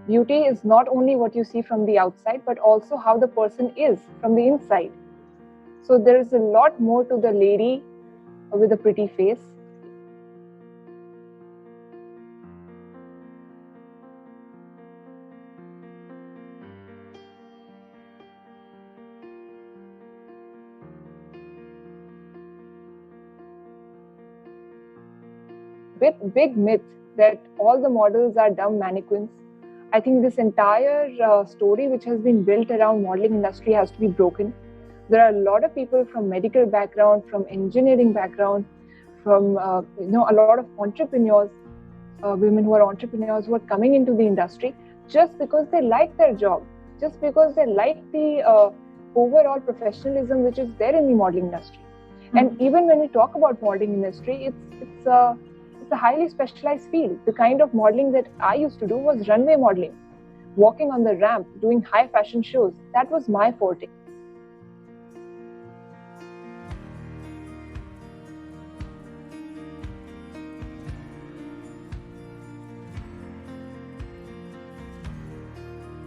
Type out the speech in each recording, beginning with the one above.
beauty is not only what you see from the outside, but also how the person is from the inside. So there is a lot more to the lady with a pretty face. Big myth that all the models are dumb mannequins. I think this entire story which has been built around modeling industry has to be broken. There are a lot of people from medical background, from engineering background, from a lot of entrepreneurs, women who are entrepreneurs who are coming into the industry just because they like their job, just because they like the overall professionalism which is there in the modeling industry. Mm-hmm. And even when we talk about modeling industry, it's a highly specialized field. The kind of modeling that I used to do was runway modeling, walking on the ramp, doing high fashion shows. That was my forte.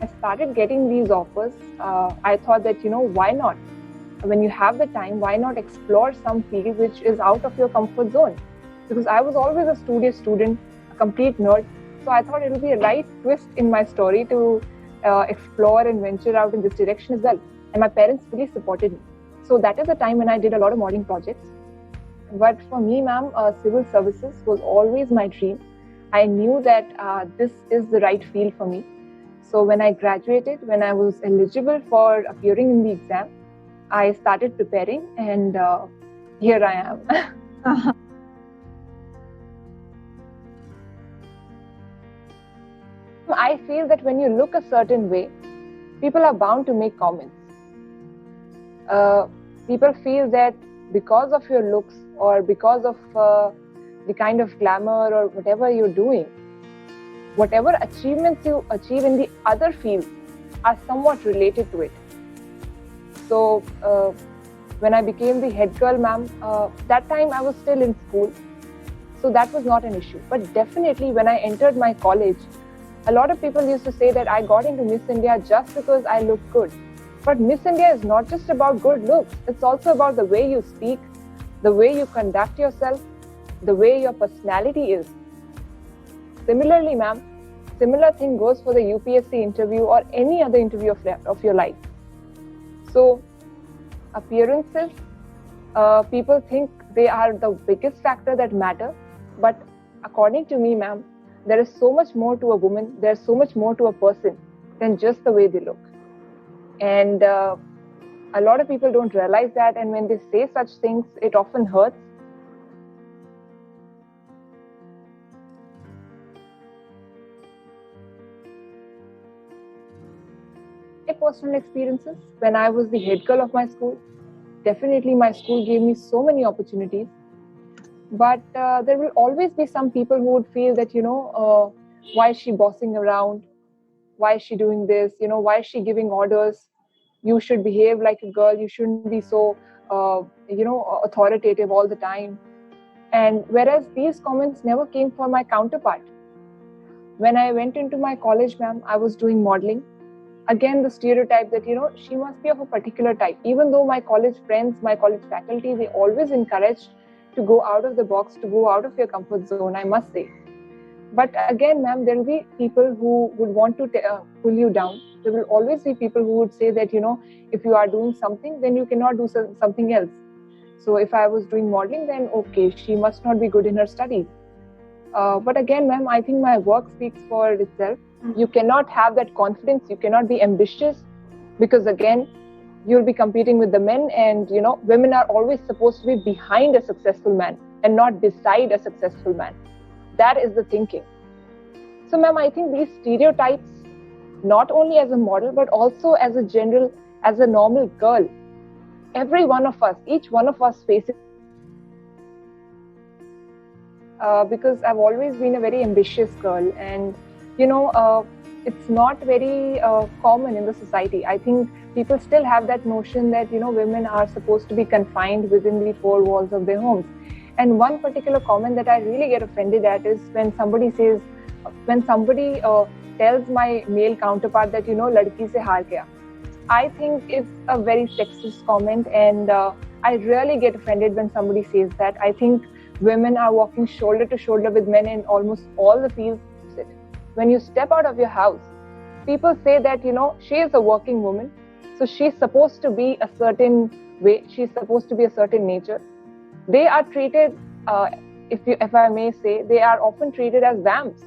I started getting these offers. I thought that, why not? When you have the time, why not explore some field which is out of your comfort zone? Because I was always a studious student, a complete nerd. So I thought it would be a right twist in my story to explore and venture out in this direction as well. And my parents fully supported me. So that is the time when I did a lot of modeling projects. But for me, ma'am, civil services was always my dream. I knew that this is the right field for me. So when I graduated, when I was eligible for appearing in the exam, I started preparing, and here I am. I feel that when you look a certain way, people are bound to make comments. People feel that because of your looks or because of the kind of glamour or whatever you're doing, whatever achievements you achieve in the other fields are somewhat related to it. So when I became the head girl, ma'am, that time I was still in school. So that was not an issue. But definitely when I entered my college, a lot of people used to say that I got into Miss India just because I looked good. But Miss India is not just about good looks. It's also about the way you speak, the way you conduct yourself, the way your personality is. Similarly, ma'am, similar thing goes for the UPSC interview or any other interview of your life. So, appearances, people think they are the biggest factor that matter. But according to me, ma'am, there is so much more to a woman, there's so much more to a person than just the way they look. And a lot of people don't realize that, and when they say such things, it often hurts. My personal experiences, when I was the head girl of my school, definitely my school gave me so many opportunities. But there will always be some people who would feel that, why is she bossing around? Why is she doing this? Why is she giving orders? You should behave like a girl. You shouldn't be so, authoritative all the time. And whereas these comments never came from my counterpart. When I went into my college, ma'am, I was doing modeling. Again, the stereotype that, she must be of a particular type. Even though my college friends, my college faculty, they always encouraged to go out of the box, to go out of your comfort zone, I must say. But again, ma'am, there will be people who would want to pull you down. There will always be people who would say that, if you are doing something, then you cannot do something else. So if I was doing modeling, then okay, she must not be good in her studies. But again, ma'am, I think my work speaks for itself. You cannot have that confidence. You cannot be ambitious because, again, you'll be competing with the men, and women are always supposed to be behind a successful man and not beside a successful man. That is the thinking. So, ma'am, I think these stereotypes, not only as a model but also as a normal girl, every one of us, each one of us faces. Because I've always been a very ambitious girl, and it's not very common in the society. I think people still have that notion that women are supposed to be confined within the four walls of their homes. And one particular comment that I really get offended at is when somebody tells my male counterpart that, ladki se haar gaya. I think it's a very sexist comment, and I really get offended when somebody says that. I think women are walking shoulder to shoulder with men in almost all the fields. When you step out of your house, people say that, she is a working woman, so she's supposed to be a certain way, she's supposed to be a certain nature. They are treated, if I may say, they are often treated as vamps.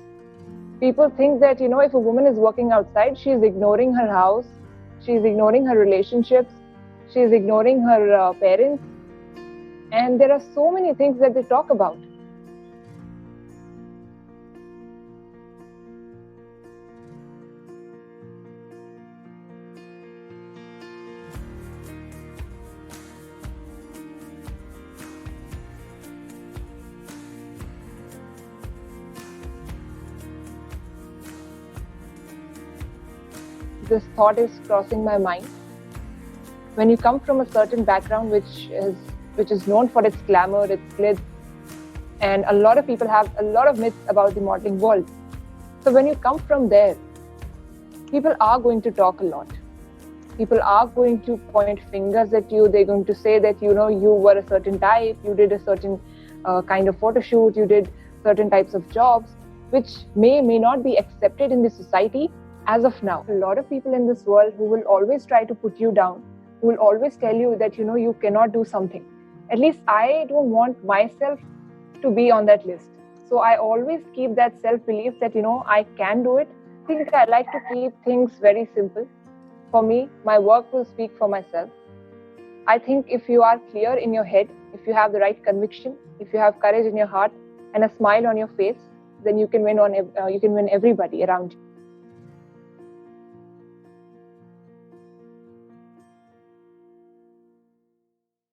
People think that, if a woman is working outside, she's ignoring her house, she's ignoring her relationships, she's ignoring her parents, and there are so many things that they talk about. This thought is crossing my mind. When you come from a certain background which is known for its glamour, its glitz, and a lot of people have a lot of myths about the modeling world. So when you come from there, people are going to talk a lot. People are going to point fingers at you. They're going to say that, you were a certain type, you did a certain kind of photo shoot, you did certain types of jobs, which may not be accepted in the society as of now. A lot of people in this world who will always try to put you down, who will always tell you that, you cannot do something. At least I don't want myself to be on that list. So I always keep that self-belief that, I can do it. I think I like to keep things very simple. For me, my work will speak for myself. I think if you are clear in your head, if you have the right conviction, if you have courage in your heart and a smile on your face, then you can win everybody around you.